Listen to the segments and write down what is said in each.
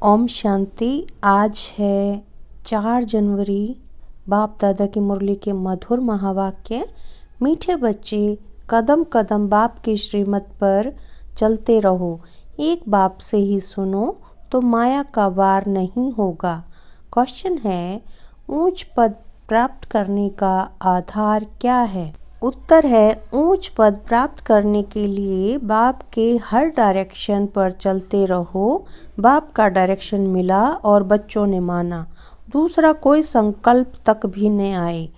ओम शांति। आज है 4 जनवरी। बाप दादा की मुरली के मधुर महावाक्य। मीठे बच्चे, कदम कदम बाप की श्रीमत पर चलते रहो। एक बाप से ही सुनो तो माया का वार नहीं होगा। क्वेश्चन है, ऊंच पद प्राप्त करने का आधार क्या है? उत्तर है, ऊंच पद प्राप्त करने के लिए बाप के हर डायरेक्शन पर चलते रहो। बाप का डायरेक्शन मिला और बच्चों ने माना। दूसरा, कोई संकल्प तक भी न आए।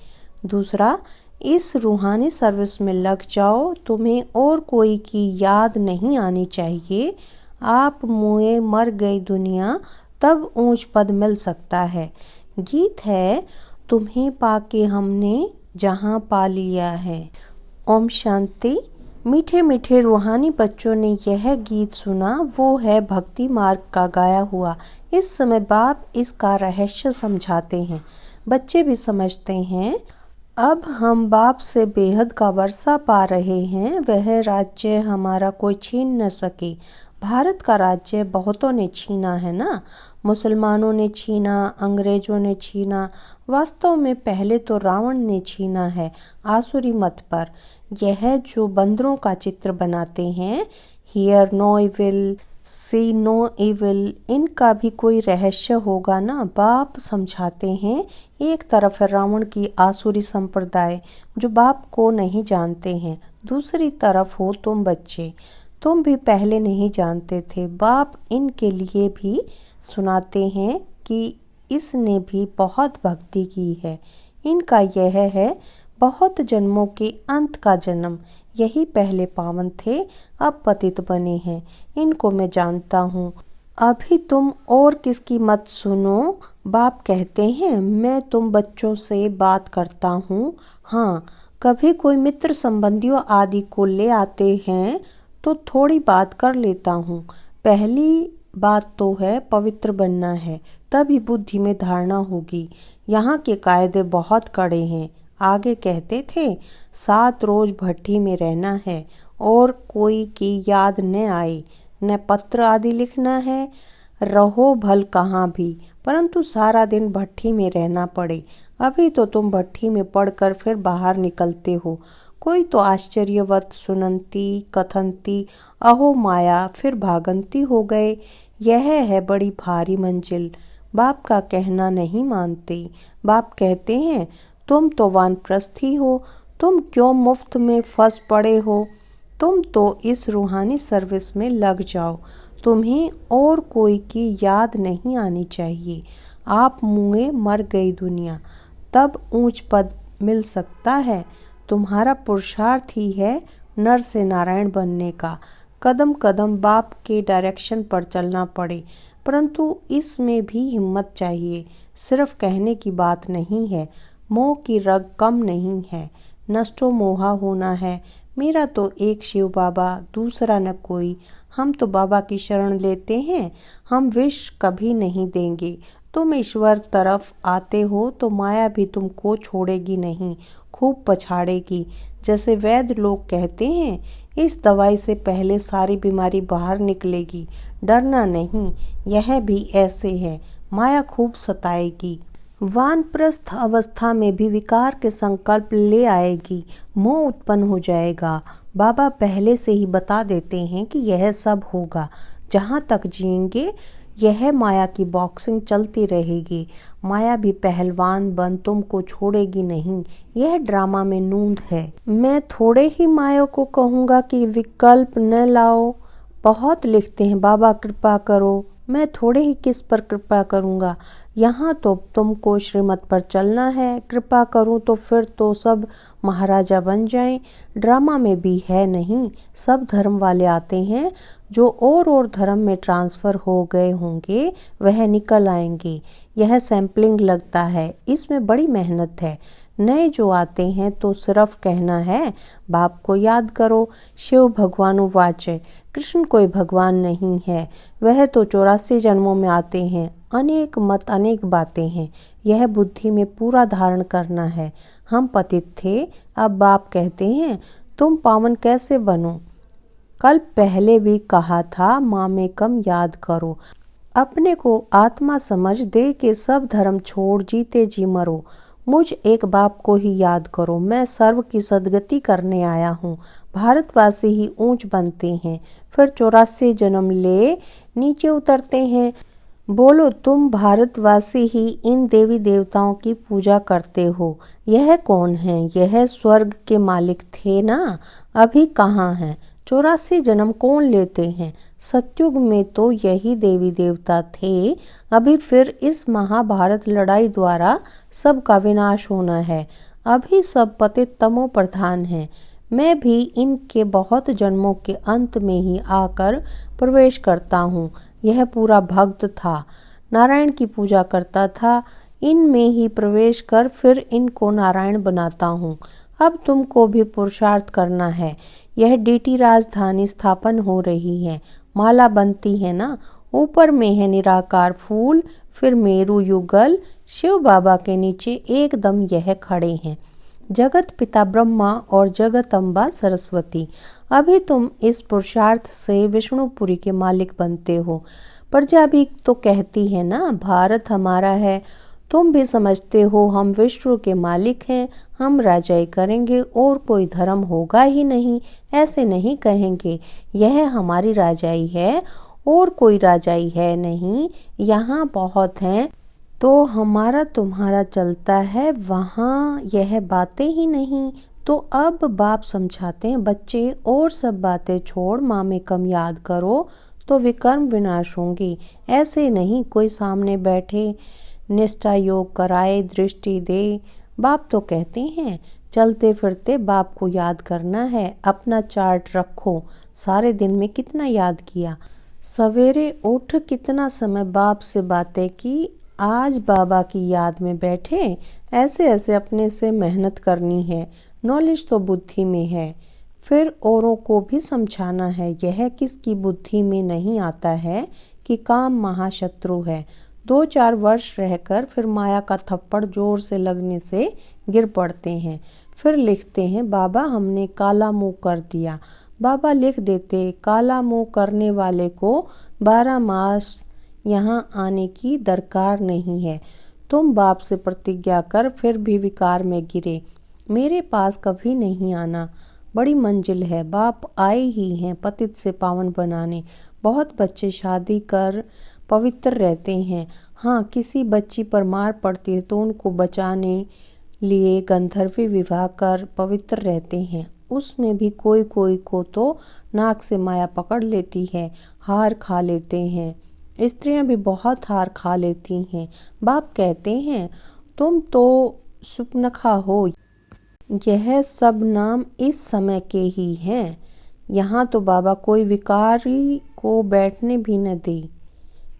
दूसरा, इस रूहानी सर्विस में लग जाओ। तुम्हें और कोई की याद नहीं आनी चाहिए। आप मुए मर गई दुनिया, तब ऊंच पद मिल सकता है। गीत है, तुम्हें पाके हमने जहां पा लिया है। ओम शांति। मीठे मीठे रूहानी बच्चों ने यह गीत सुना, वो है भक्ति मार्ग का गाया हुआ। इस समय बाप इसका रहस्य समझाते हैं। बच्चे भी समझते हैं। अब हम बाप से बेहद का वर्षा पा रहे हैं। वह राज्य हमारा कोई छीन न सके। भारत का राज्य बहुतों ने छीना है ना। मुसलमानों ने छीना, अंग्रेजों ने छीना। वास्तव में पहले तो रावण ने छीना है आसुरी मत पर। यह जो बंदरों का चित्र बनाते हैं, hear no evil, see no evil, इनका भी कोई रहस्य होगा ना। बाप समझाते हैं, एक तरफ है रावण की आसुरी संप्रदाय जो बाप को नहीं जानते हैं। दूसरी तरफ हो तुम बच्चे, तुम भी पहले नहीं जानते थे। बाप इनके लिए भी सुनाते हैं कि इसने भी बहुत भक्ति की है। इनका यह है, बहुत जन्मों के अंत का जन्म, यही पहले पावन थे, अब पतित बने हैं। इनको मैं जानता हूँ। अभी तुम और किसकी मत सुनो। बाप कहते हैं, मैं तुम बच्चों से बात करता हूँ। हाँ, कभी कोई मित्र संबंधियों आदि को ले आते हैं तो थोड़ी बात कर लेता हूँ। पहली बात तो है पवित्र बनना है, तभी बुद्धि में धारणा होगी। यहाँ के कायदे बहुत कड़े हैं। आगे कहते थे, 7 रोज भट्टी में रहना है और कोई की याद न आए, न पत्र आदि लिखना है। रहो भल कहाँ भी, परंतु सारा दिन भट्टी में रहना पड़े। अभी तो तुम भट्टी में पड़कर फिर बाहर निकलते हो। कोई तो आश्चर्यवत सुनंती कथनती, अहो माया, फिर भागंती हो गए। यह है बड़ी भारी मंजिल। बाप का कहना नहीं मानते। बाप कहते हैं, तुम तो वानप्रस्थी हो, तुम क्यों मुफ्त में फंस पड़े हो। तुम तो इस रूहानी सर्विस में लग जाओ। तुम्हें और कोई की याद नहीं आनी चाहिए। आप मुए मर गई दुनिया, तब ऊंच पद मिल सकता है। तुम्हारा पुरुषार्थ ही है नर से नारायण बनने का। कदम कदम बाप के डायरेक्शन पर चलना पड़े, परंतु इसमें भी हिम्मत चाहिए। सिर्फ कहने की बात नहीं है। मोह की रग कम नहीं है। नष्टो मोहा होना है। मेरा तो एक शिव बाबा, दूसरा न कोई। हम तो बाबा की शरण लेते हैं। हम विष कभी नहीं देंगे। तुम ईश्वर तरफ आते हो तो माया भी तुमको छोड़ेगी नहीं, खूब पछाड़ेगी। जैसे वैद्य लोग कहते हैं, इस दवाई से पहले सारी बीमारी बाहर निकलेगी, डरना नहीं। यह भी ऐसे है, माया खूब सताएगी। वानप्रस्थ अवस्था में भी विकार के संकल्प ले आएगी, मोह उत्पन्न हो जाएगा। बाबा पहले से ही बता देते हैं कि यह सब होगा। जहाँ तक जिएंगे यह माया की बॉक्सिंग चलती रहेगी। माया भी पहलवान बन तुमको छोड़ेगी नहीं। यह ड्रामा में नूंद है। मैं थोड़े ही माया को कहूँगा कि विकल्प न लाओ। बहुत लिखते हैं, बाबा कृपा करो। मैं थोड़े ही किस पर कृपा करूँगा। यहाँ तो तुमको श्रीमत पर चलना है। कृपा करूँ तो फिर तो सब महाराजा बन जाएं। ड्रामा में भी है नहीं। सब धर्म वाले आते हैं। जो और धर्म में ट्रांसफ़र हो गए होंगे वह निकल आएंगे। यह सैम्पलिंग लगता है, इसमें बड़ी मेहनत है। नए जो आते हैं तो सिर्फ कहना है, बाप को याद करो। शिव भगवानु वाचे, कृष्ण कोई भगवान नहीं है। वह तो 84 जन्मों में आते हैं। अनेक मत, अनेक बातें हैं। यह बुद्धि में पूरा धारण करना है। हम पतित थे, अब बाप कहते हैं, तुम पावन कैसे बनो। कल पहले भी कहा था, माँ में कम याद करो। अपने को आत्मा समझ दे के सब धर्म छोड़ जीते जी मरो। मुझ एक बाप को ही याद करो, मैं सर्व की सदगति करने आया हूँ। भारतवासी ही ऊंच बनते हैं, फिर 84 जन्म ले नीचे उतरते हैं। बोलो, तुम भारतवासी ही इन देवी देवताओं की पूजा करते हो। यह कौन है? यह स्वर्ग के मालिक थे ना, अभी कहाँ हैं? 84 जन्म कौन लेते हैं? सतयुग में तो यही देवी देवता थे। अभी फिर इस महाभारत लड़ाई द्वारा सबका विनाश होना है। अभी सब पतित तमो प्रधान हैं। मैं भी इनके बहुत जन्मों के अंत में ही आकर प्रवेश करता हूँ। यह पूरा भक्त था, नारायण की पूजा करता था। इनमें ही प्रवेश कर फिर इनको नारायण बनाता हूँ। अब तुमको भी पुरुषार्थ करना है। यह डीटी राजधानी स्थापन हो रही है, माला बनती है ना, ऊपर में है निराकार फूल, फिर मेरू युगल, शिव बाबा के नीचे एकदम यह खड़े हैं जगत पिता ब्रह्मा और जगत अम्बा सरस्वती। अभी तुम इस पुरुषार्थ से विष्णुपुरी के मालिक बनते हो। प्रजा भी तो कहती है ना, भारत हमारा है। तुम भी समझते हो हम विष्णु के मालिक हैं, हम राजाई करेंगे और कोई धर्म होगा ही नहीं। ऐसे नहीं कहेंगे यह हमारी राजाई है और कोई राजाई है नहीं, यहाँ बहुत हैं तो हमारा तुम्हारा चलता है, वहाँ यह बातें ही नहीं। तो अब बाप समझाते हैं, बच्चे और सब बातें छोड़ माँ कम याद करो तो विकर्म विनाश होंगी। ऐसे नहीं कोई सामने बैठे निष्ठा योग कराए दृष्टि दे। बाप तो कहते हैं चलते फिरते बाप को याद करना है। अपना चार्ट रखो, सारे दिन में कितना याद किया, सवेरे उठ कितना समय बाप से बातें की, आज बाबा की याद में बैठे। ऐसे ऐसे अपने से मेहनत करनी है। नॉलेज तो बुद्धि में है, फिर औरों को भी समझाना है। यह किसकी बुद्धि में नहीं आता है कि काम महाशत्रु है। 2-4 वर्ष रहकर फिर माया का थप्पड़ जोर से लगने से गिर पड़ते हैं। फिर लिखते हैं बाबा हमने काला मुंह कर दिया। बाबा लिख देते काला मुंह करने वाले को 12 मास यहाँ आने की दरकार नहीं है। तुम बाप से प्रतिज्ञा कर फिर भी विकार में गिरे, मेरे पास कभी नहीं आना। बड़ी मंजिल है, बाप आए ही हैं पतित से पावन बनाने। बहुत बच्चे शादी कर पवित्र रहते हैं। हाँ, किसी बच्ची पर मार पड़ती है तो उनको बचाने लिए गंधर्वी विवाह कर पवित्र रहते हैं। उसमें भी कोई कोई को तो नाक से माया पकड़ लेती है, हार खा लेते हैं। स्त्रियां भी बहुत हार खा लेती हैं। बाप कहते हैं तुम तो सुपनखा हो, यह सब नाम इस समय के ही हैं। यहाँ तो बाबा कोई विकारी को बैठने भी न दे।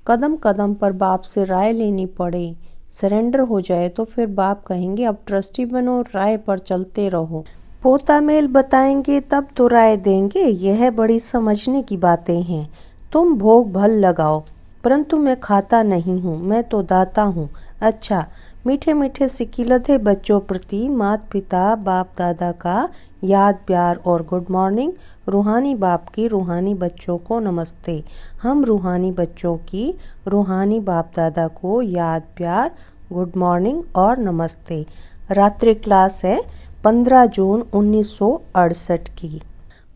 कदम कदम पर बाप से राय लेनी पड़े। सरेंडर हो जाए तो फिर बाप कहेंगे अब ट्रस्टी बनो, राय पर चलते रहो। पोता मेल बताएंगे तब तो राय देंगे। यह बड़ी समझने की बातें हैं। तुम भोग भल लगाओ, परंतु मैं खाता नहीं हूँ, मैं तो दाता हूँ। अच्छा, मीठे मीठे सिकिलत है बच्चों प्रति माता पिता बाप दादा का याद प्यार और गुड मॉर्निंग। रूहानी बाप की रूहानी बच्चों को नमस्ते। हम रूहानी बच्चों की रूहानी बाप दादा को याद प्यार गुड मॉर्निंग और नमस्ते। रात्रि क्लास है 15 जून 1968 की।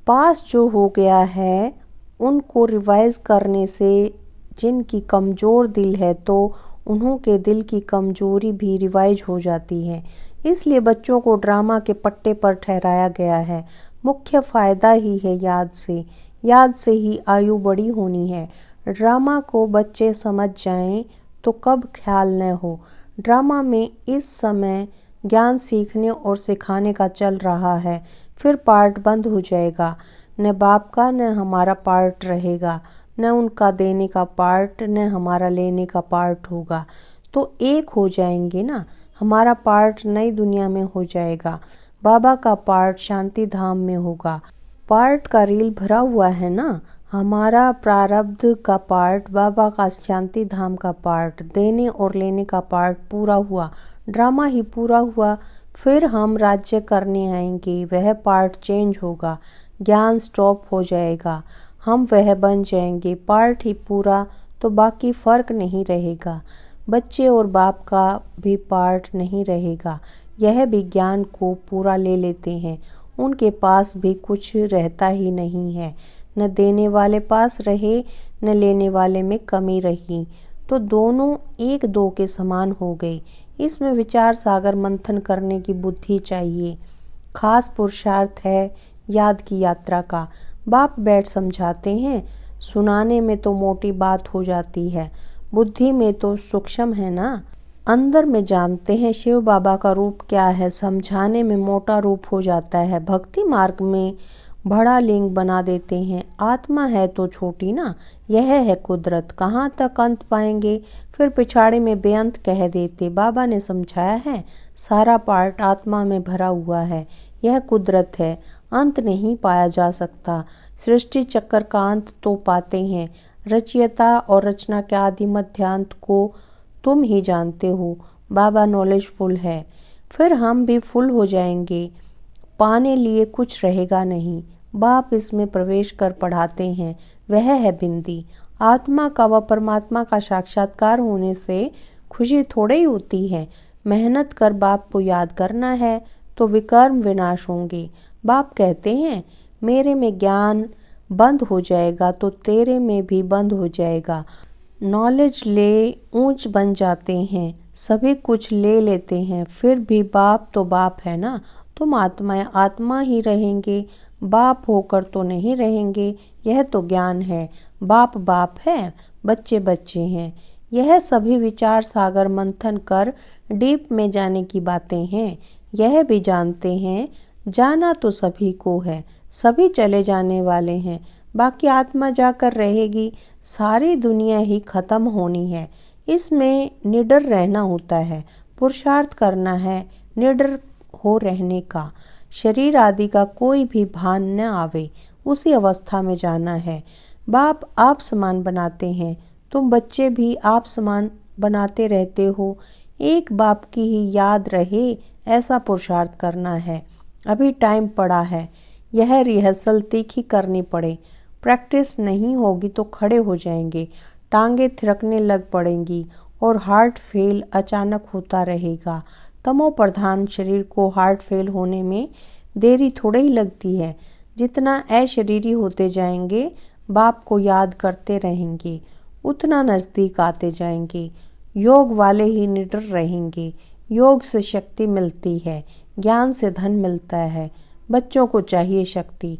पास जो हो गया है उनको रिवाइज करने से जिनकी कमज़ोर दिल है तो उन्हों के दिल की कमज़ोरी भी रिवाइज हो जाती है। इसलिए बच्चों को ड्रामा के पट्टे पर ठहराया गया है। मुख्य फ़ायदा ही है याद से ही आयु बड़ी होनी है। ड्रामा को बच्चे समझ जाएं तो कब ख्याल न हो। ड्रामा में इस समय ज्ञान सीखने और सिखाने का चल रहा है, फिर पार्ट बंद हो जाएगा। न बाप का न हमारा पार्ट रहेगा, न उनका देने का पार्ट न हमारा लेने का पार्ट होगा। तो एक हो जाएंगे ना, हमारा पार्ट नई दुनिया में हो जाएगा, बाबा का पार्ट शांति धाम में होगा। पार्ट का रील भरा हुआ है ना, हमारा प्रारब्ध का पार्ट, बाबा का शांति धाम का पार्ट, देने और लेने का पार्ट पूरा हुआ, ड्रामा ही पूरा हुआ। फिर हम राज्य करने आएंगे, वह पार्ट चेंज होगा, ज्ञान स्टॉप हो जाएगा, हम वह बन जाएंगे। पार्ट ही पूरा तो बाकी फ़र्क नहीं रहेगा। बच्चे और बाप का भी पार्ट नहीं रहेगा। यह भी ज्ञान को पूरा ले लेते हैं। उनके पास भी कुछ रहता ही नहीं है। न देने वाले पास रहे न लेने वाले में कमी रही, तो दोनों एक दो के समान हो गए। इसमें विचार सागर मंथन करने की बुद्धि चाहिए। खास पुरुषार्थ है याद की यात्रा का। बाप बैठ समझाते हैं, सुनाने में तो मोटी बात हो जाती है, बुद्धि में तो सूक्ष्म है ना। अंदर में जानते हैं शिव बाबा का रूप क्या है, समझाने में मोटा रूप हो जाता है। भक्ति मार्ग में बड़ा लिंग बना देते हैं। आत्मा है तो छोटी ना, यह है कुदरत, कहाँ तक अंत पाएंगे। फिर पिछाड़े में बेअंत कह देते। बाबा ने समझाया है सारा पार्ट आत्मा में भरा हुआ है, यह कुदरत है, अंत नहीं पाया जा सकता। सृष्टि चक्कर का अंत तो पाते हैं, रचयिता और रचना के आदि मध्यांत को तुम ही जानते हो। बाबा नॉलेजफुल है, फिर हम भी फुल हो जाएंगे, पाने लिए कुछ रहेगा नहीं। बाप इसमें प्रवेश कर पढ़ाते हैं, वह है बिंदी। आत्मा का व परमात्मा का साक्षात्कार होने से खुशी थोड़ी ही होती है। मेहनत कर बाप को याद करना है तो विकर्म विनाश होंगे। बाप कहते हैं मेरे में ज्ञान बंद हो जाएगा तो तेरे में भी बंद हो जाएगा। नॉलेज ले ऊंच बन जाते हैं, सभी कुछ ले लेते हैं, फिर भी बाप तो बाप है ना। तुम आत्मा ही रहेंगे, बाप होकर तो नहीं रहेंगे। यह तो ज्ञान है। बाप बाप है, बच्चे बच्चे हैं। यह सभी विचार सागर मंथन कर डीप में जाने की बातें हैं। यह भी जानते हैं जाना तो सभी को है, सभी चले जाने वाले हैं, बाकी आत्मा जाकर रहेगी। सारी दुनिया ही खत्म होनी है, इसमें निडर रहना होता है, पुरुषार्थ करना है निडर हो रहने का। शरीर आदि का कोई भी भान न आवे, उसी अवस्था में जाना है। बाप आप समान बनाते हैं, तुम बच्चे भी आप समान बनाते रहते हो। एक बाप की ही याद रहे ऐसा पुरुषार्थ करना है। अभी टाइम पड़ा है, यह रिहर्सल तीखी करनी पड़े। प्रैक्टिस नहीं होगी तो खड़े हो जाएंगे, टांगे थिरकने लग पड़ेंगी और हार्ट फेल अचानक होता रहेगा। तमो प्रधान शरीर को हार्ट फेल होने में देरी थोड़ी ही लगती है। जितना अशरीरी होते जाएंगे, बाप को याद करते रहेंगे, उतना नज़दीक आते जाएंगे। योग वाले ही निडर रहेंगे। योग से शक्ति मिलती है, ज्ञान से धन मिलता है। बच्चों को चाहिए शक्ति,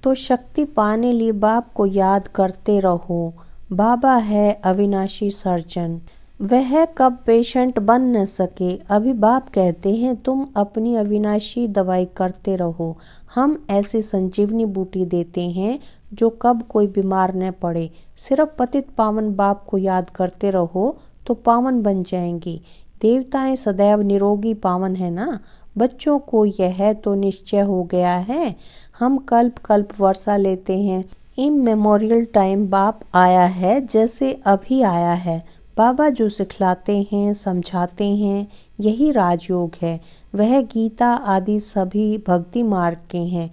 तो शक्ति पाने लिए बाप को याद करते रहो। बाबा है अविनाशी सर्जन, वह कब पेशेंट बन न सके। अभी बाप कहते हैं तुम अपनी अविनाशी दवाई करते रहो। हम ऐसी संजीवनी बूटी देते हैं जो कब कोई बीमार न पड़े। सिर्फ पतित पावन बाप को याद करते रहो तो पावन बन जाएंगी। देवताएं सदैव निरोगी पावन है ना। बच्चों को यह तो निश्चय हो गया है। हम कल्प कल्प वर्षा लेते हैं। इममेमोरियल टाइम बाप आया है जैसे अभी आया है। बाबा जो सिखलाते हैं समझाते हैं यही राजयोग है। वह गीता आदि सभी भक्ति मार्ग के हैं।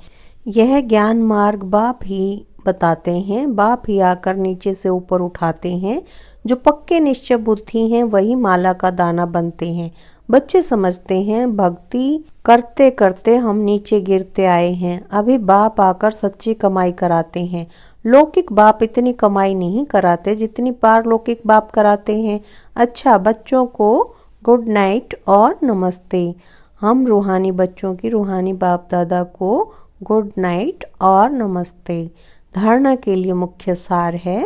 यह ज्ञान मार्ग बाप ही बताते हैं। बाप ही आकर नीचे से ऊपर उठाते हैं। जो पक्के निश्चय बुद्धि हैं वही माला का दाना बनते हैं। बच्चे समझते हैं भक्ति करते करते हम नीचे गिरते आए हैं। अभी बाप आकर सच्ची कमाई कराते हैं। लौकिक बाप इतनी कमाई नहीं कराते जितनी पारलौकिक बाप कराते हैं। अच्छा, बच्चों को गुड नाइट और नमस्ते। हम रूहानी बच्चों की रूहानी बाप दादा को गुड नाइट और नमस्ते। धारणा के लिए मुख्य सार है।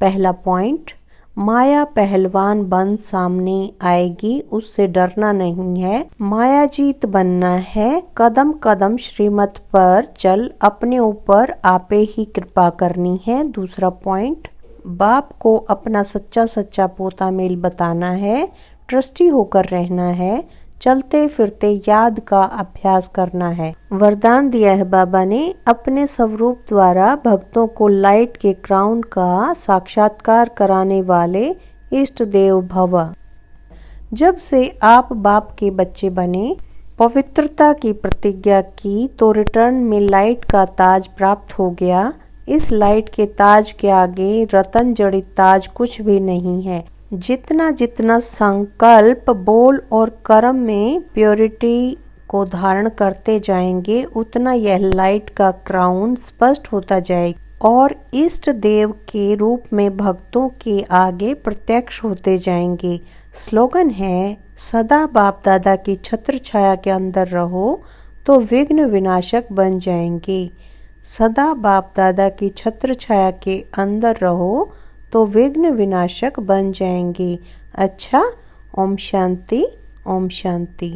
पहला पॉइंट, माया पहलवान बन सामने आएगी, उससे डरना नहीं है। माया जीत बनना है। कदम कदम श्रीमत पर चल, अपने ऊपर आपे ही कृपा करनी है। दूसरा पॉइंट, बाप को अपना सच्चा सच्चा पोता मेल बताना है। ट्रस्टी होकर रहना है। चलते फिरते याद का अभ्यास करना है। वरदान दिया है बाबा ने अपने स्वरूप द्वारा भक्तों को लाइट के क्राउन का साक्षात्कार कराने वाले इष्ट देव भव। जब से आप बाप के बच्चे बने, पवित्रता की प्रतिज्ञा की, तो रिटर्न में लाइट का ताज प्राप्त हो गया। इस लाइट के ताज के आगे रतन जड़ित ताज कुछ भी नहीं है। जितना जितना संकल्प, बोल और कर्म में प्योरिटी को धारण करते जाएंगे, उतना यह लाइट का क्राउन स्पष्ट होता जाएगा और इष्ट देव के रूप में भक्तों के आगे प्रत्यक्ष होते जाएंगे। स्लोगन है, सदा बाप दादा की छत्र छाया के अंदर रहो तो विघ्न विनाशक बन जाएंगे। सदा बाप दादा की छत्र छाया के अंदर रहो तो विघ्न विनाशक बन जाएंगे। अच्छा, ओम शांति, ओम शांति।